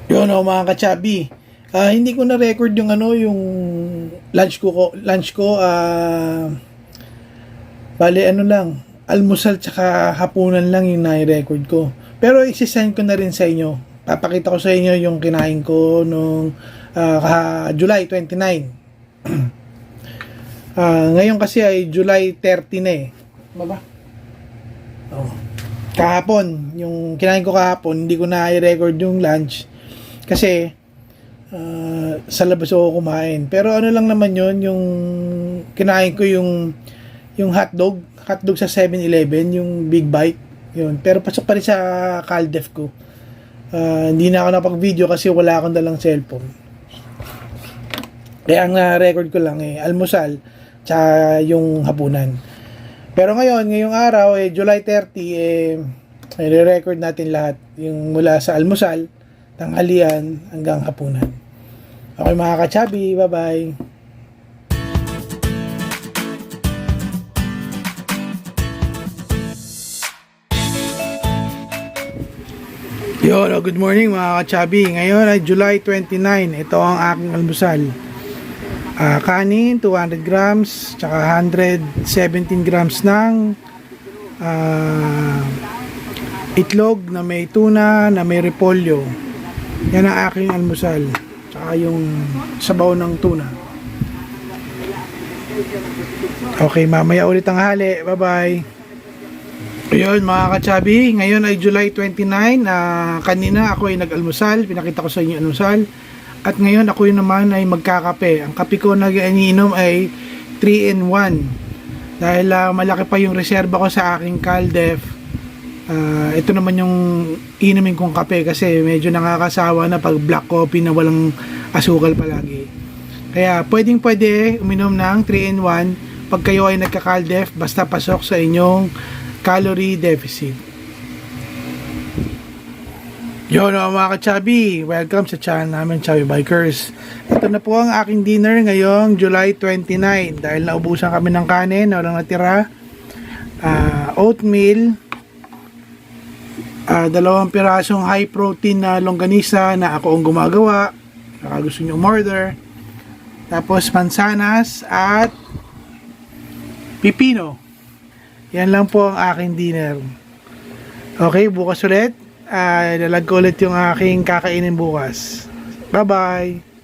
Yun o mga kachabi. Hindi ko na record yung yung lunch ko bale lang, almusal tsaka hapunan lang yung na-record ko. Pero isi-send ko na rin sa inyo. Papakita ko sa inyo yung kinain ko nung July 29. Ngayon kasi ay July 30 na eh. Baba? Oh. Kahapon, yung kinain ko kahapon, hindi ko na i-record yung lunch kasi sa labas ako kumain. Pero ano lang naman yon, yung kinain ko yung hotdog sa 7-Eleven, yung big bite, yun. Pero pasok pa rin sa Caldef ko. Hindi na ako napag-video kasi wala akong dalang cellphone. Kaya ang record ko lang almusal tsaka yung hapunan. Pero ngayong araw July 30 i-record natin lahat yung mula sa almusal, tanghalian hanggang hapunan. Okay mga kachabi, bye-bye. Good morning mga kachabi. Ngayon ay July 29. Ito ang aking almusal. Kanin, 200 grams, tsaka 117 grams ng itlog na may tuna, na may repolyo. Yan ang aking almusal. Tsaka yung sabaw ng tuna. Okay, mamaya ulit ang hali. Bye-bye. Ayun mga kachabi, ngayon ay July 29. Kanina ako ay nag-almusal, pinakita ko sa inyo almusal. At ngayon ako naman ay magkakape. Ang kape ko na iniinom ay 3-in-1. Dahil malaki pa yung reserba ko sa aking Caldef. Ito naman yung inumin kong kape kasi medyo nakakasawa na pag black coffee na walang asukal palagi. Kaya pwede uminom ng 3-in-1 pag kayo ay nagka-Caldef, basta pasok sa inyong calorie deficit. Mga kachabi, welcome sa channel namin, Chabi Bikers. Ito na po ang aking dinner ngayong July 29. Dahil naubusan kami ng kanin, walang natira. Oatmeal, 2 pirasong high protein na longganisa na ako ang gumagawa. Baka gusto nyo umorder. Tapos mansanas at pipino. Yan lang po ang aking dinner. Okay, bukas ulit. Lalag ko ulit yung aking kakainin bukas. Bye-bye!